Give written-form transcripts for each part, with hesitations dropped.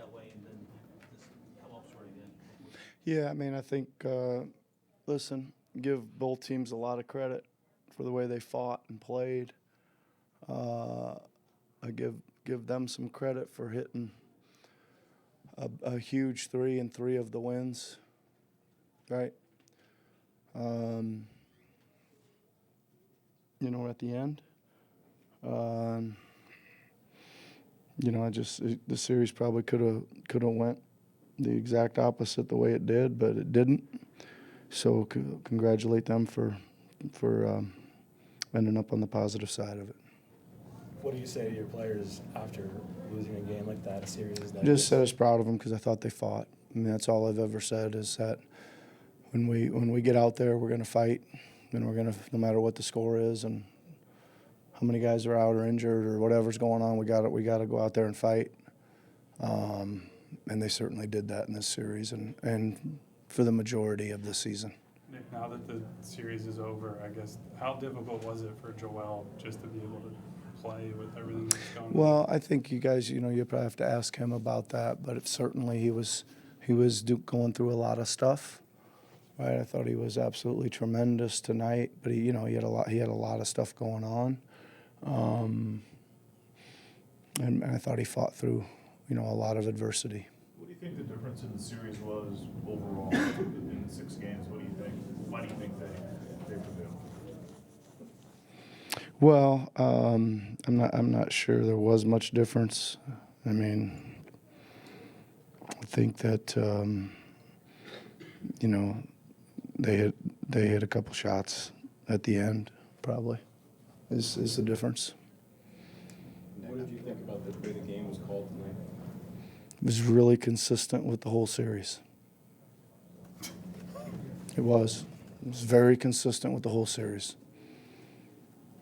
that way, and then this come up short again. Yeah, I mean, I think, listen, give both teams a lot of credit for the way they fought and played. I give them some credit for hitting a huge three in three of the wins, right? At the end. The series probably could have went the exact opposite the way it did, but it didn't. So congratulate them for ending up on the positive side of it. What do you say to your players after losing a game like that, a series like Just said I this? was proud of them because I thought they fought. I mean, that's all I've ever said is that when we get out there, we're going to fight, and we're going to, no matter what the score is and how many guys are out or injured or whatever's going on, we got to go out there and fight. And they certainly did that in this series and for the majority of the season. Nick, now that the series is over, I guess, how difficult was it for Joel just to be able to play with everything that's going on? Well, I think you guys, you probably have to ask him about that, but certainly he was going through a lot of stuff. Right, I thought he was absolutely tremendous tonight, but he had a lot of stuff going on, and I thought he fought through, a lot of adversity. What do you think the difference in the series was overall in the 6 games? What do you think? Why do you think they prevailed? Well, I'm not sure there was much difference. I mean, I think that they hit a couple shots at the end. Probably is the difference. What did you think about the way the game was called tonight? It was really consistent with the whole series. It was. It was very consistent with the whole series.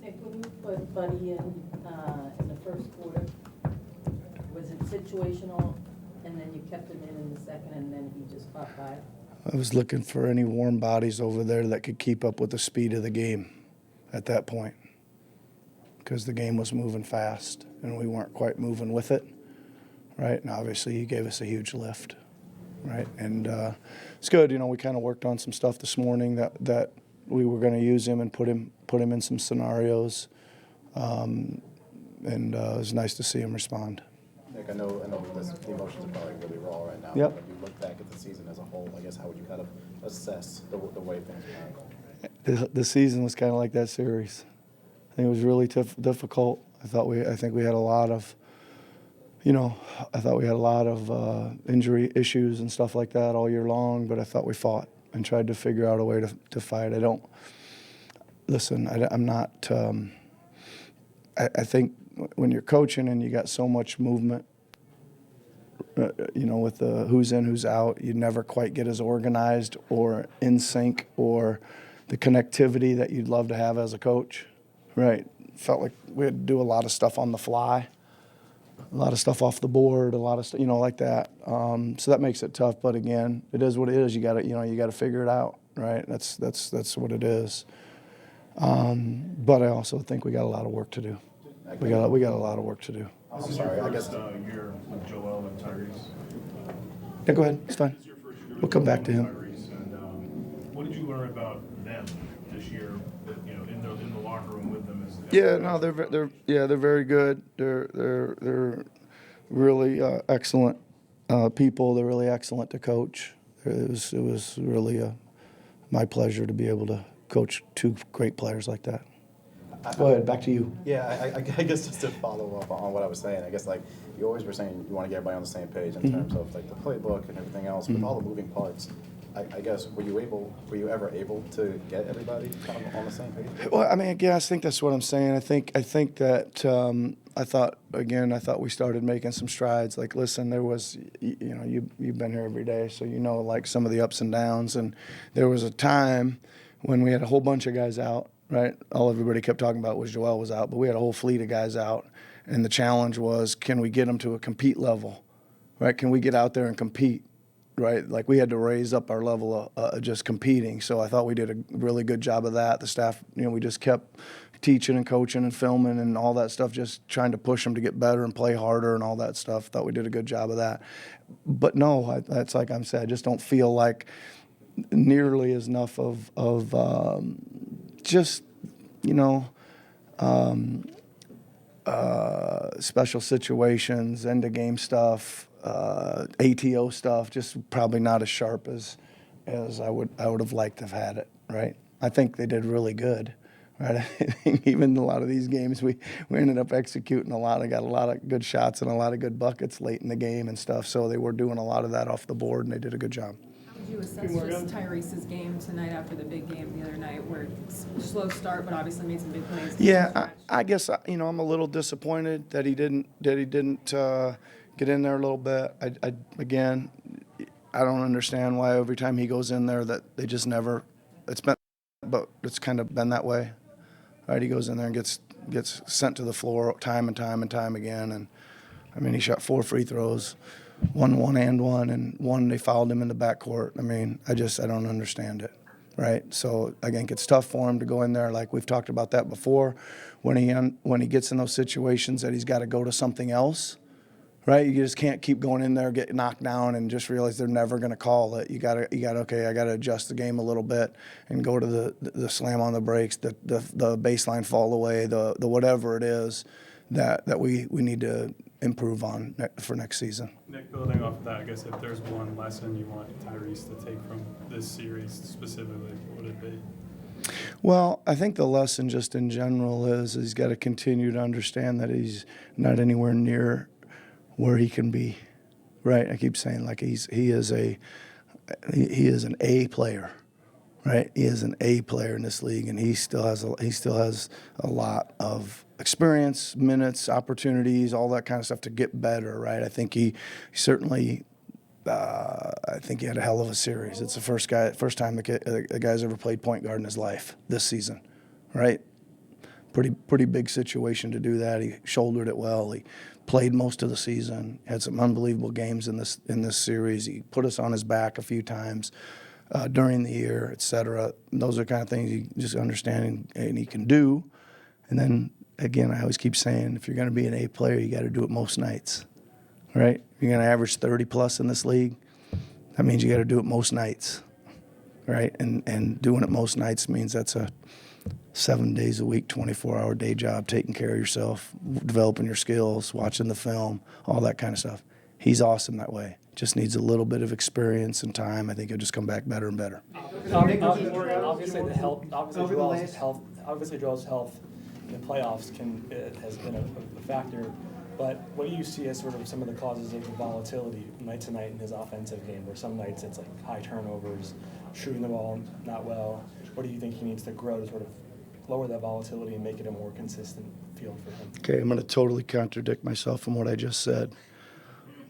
Nick, when you put Buddy in the first quarter, was it situational, and then you kept him in the second, and then he just caught fire? I was looking for any warm bodies over there that could keep up with the speed of the game at that point, because the game was moving fast, and we weren't quite moving with it, right? And obviously he gave us a huge lift, right? And it's good. We kind of worked on some stuff this morning that we were going to use him and put him in some scenarios, and it was nice to see him respond. Nick, I know the emotions are probably really raw right now. Yep. When you look back at the season as a whole, I guess how would you kind of assess the way things went? The season was kind of like that series. I think it was really difficult. I think we had a lot of, injury issues and stuff like that all year long. But I thought we fought and tried to figure out a way to fight. I'm not. I think when you're coaching and you got so much movement, with the who's in, who's out, you never quite get as organized or in sync or the connectivity that you'd love to have as a coach, right? Felt like we had to do a lot of stuff on the fly, a lot of stuff off the board, a lot of stuff, like that. So that makes it tough. But again, it is what it is. You got to figure it out, right? That's what it is. But I also think we got a lot of work to do. We got a lot of work to do. I'm This is sorry, your I guess. first year with Joel and Tyrese. Yeah, go ahead. It's fine. This is your first year with We'll come back to Joel him. and Tyrese, and what did you learn about them this year? In the locker room with them. Yeah, no, they're very good. They're really excellent people. They're really excellent to coach. It was really my pleasure to be able to coach 2 great players like that. Go ahead, back to you. Yeah, I guess just to follow up on what I was saying, I guess you always were saying you want to get everybody on the same page in terms of the playbook and everything else. With all the moving parts, I guess were you ever able to get everybody kind of on the same page? Well, I mean, again, I think that's what I'm saying. I think that I thought we started making some strides. Like, listen, there was, you've been here every day, so some of the ups and downs. And there was a time when we had a whole bunch of guys out, right? All everybody kept talking about was Joel was out, but we had a whole fleet of guys out. And the challenge was, can we get them to a compete level, right? Can we get out there and compete? Right, like we had to raise up our level of just competing. So I thought we did a really good job of that. The staff, we just kept teaching and coaching and filming and all that stuff, just trying to push them to get better and play harder and all that stuff. Thought we did a good job of that. But no, that's like I'm saying, I just don't feel like nearly as enough of just, you know, special situations, end of game stuff, ATO stuff, just probably not as sharp as I would have liked to have had it, right? I think they did really good, right? I think even a lot of these games we ended up executing got a lot of good shots and a lot of good buckets late in the game and stuff, so they were doing a lot of that off the board and they did a good job. How would you assess just Tyrese's game tonight after the big game the other night, where slow start but obviously made some big plays? Yeah, I guess I'm a little disappointed that he didn't get in there a little bit. Again, I don't understand why every time he goes in there that they just never. But it's kind of been that way, right? He goes in there and gets sent to the floor time and time and time again. And I mean, he shot 4 free throws, one and one they fouled him in the backcourt. I mean, I don't understand it, right? So I think it's tough for him to go in there, like we've talked about that before, when he gets in those situations that he's got to go to something else. Right, you just can't keep going in there, get knocked down, and just realize they're never going to call it. You got okay, I got to adjust the game a little bit and go to the slam on the brakes, the baseline fall away, the whatever it is that we need to improve on for next season. Nick, building off of that, I guess if there's one lesson you want Tyrese to take from this series specifically, what would it be? Well, I think the lesson just in general is he's got to continue to understand that he's not anywhere near where he can be, right? I keep saying like he is an A player, right? He is an A player in this league, and he still has a lot of experience, minutes, opportunities, all that kind of stuff to get better, right? I think he certainly. I think he had a hell of a series. It's the first time the guy's ever played point guard in his life this season, right? Pretty big situation to do that. He shouldered it well. He played most of the season. Had some unbelievable games in this series. He put us on his back a few times during the year, et cetera. Those are kind of things you just understand and he can do. And then again, I always keep saying, if you're going to be an A player, you got to do it most nights, right? If you're going to average 30 plus in this league, that means you got to do it most nights, right? And doing it most nights means that's a 7 days a week, 24-hour day job, taking care of yourself, developing your skills, watching the film, all that kind of stuff. He's awesome that way. Just needs a little bit of experience and time. I think he'll just come back better and better. Obviously, the health. Obviously, Joel's health in the playoffs has been a factor. But what do you see as sort of some of the causes of the volatility night to night in his offensive game? Where some nights it's like high turnovers, shooting the ball not well. What do you think he needs to grow to sort of lower that volatility and make it a more consistent field for him? Okay, I'm going to totally contradict myself from what I just said.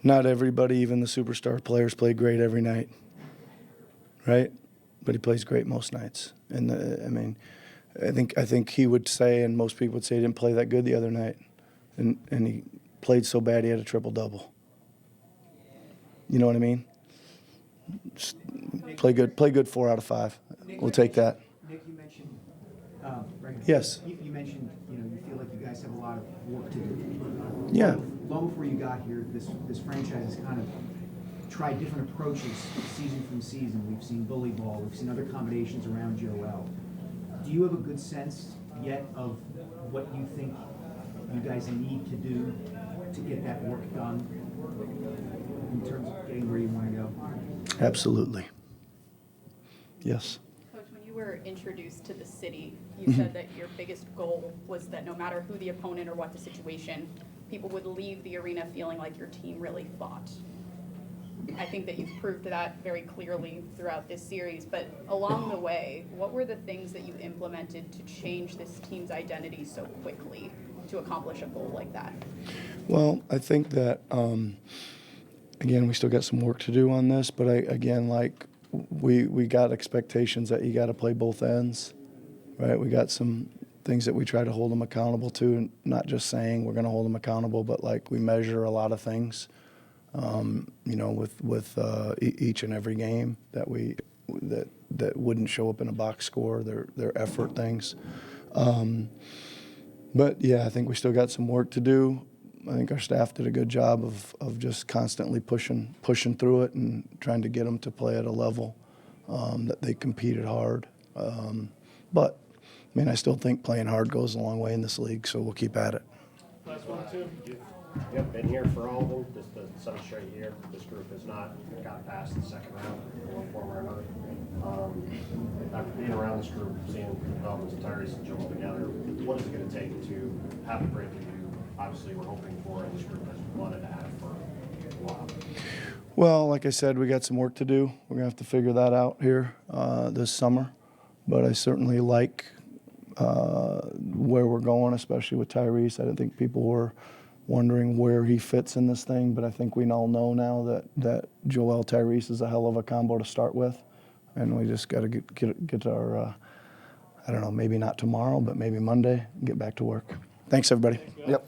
Not everybody, even the superstar players, play great every night, right? But he plays great most nights. And I think he would say, and most people would say, he didn't play that good the other night, and he played so bad he had a triple-double. You know what I mean? Just play good 4 out of 5. We'll take that. Nick, you mentioned, Yes. You mentioned, you feel like you guys have a lot of work to do. Yeah. Long before you got here, this franchise has kind of tried different approaches season from season. We've seen bully ball. We've seen other combinations around Joel. Do you have a good sense yet of what you think you guys need to do to get that work done in terms of getting where you want to go? Absolutely. Yes. Coach, when you were introduced to the city, you said that your biggest goal was that no matter who the opponent or what the situation, people would leave the arena feeling like your team really fought. I think that you've proved that very clearly throughout this series, but along the way, what were the things that you implemented to change this team's identity so quickly to accomplish a goal like that? Well, I think that, again, we still got some work to do on this, but we got expectations that you got to play both ends, right? We got some things that we try to hold them accountable to, and not just saying we're going to hold them accountable, but like we measure a lot of things, with each and every game that wouldn't show up in a box score. Their effort things. But yeah, I think we still got some work to do. I think our staff did a good job of just constantly pushing through it and trying to get them to play at a level that they competed hard. But I mean, I still think playing hard goes a long way in this league, so we'll keep at it. Last one, Tim. Yep, been here for all of them, just the 7 straight year. This group has not got past the second round in one form or another. After being around this group, seeing developments of Tyrese and Joel together, what is it going to take to have the breakthrough you obviously were hoping for and this group has wanted to have for a while? Well, like I said, we got some work to do. We're going to have to figure that out here this summer. But I certainly like where we're going, especially with Tyrese. I didn't think people were wondering where he fits in this thing, but I think we all know now that Joel Tyrese is a hell of a combo to start with. And we just got to get our, I don't know, maybe not tomorrow, but maybe Monday, and get back to work. Thanks, everybody. Yep.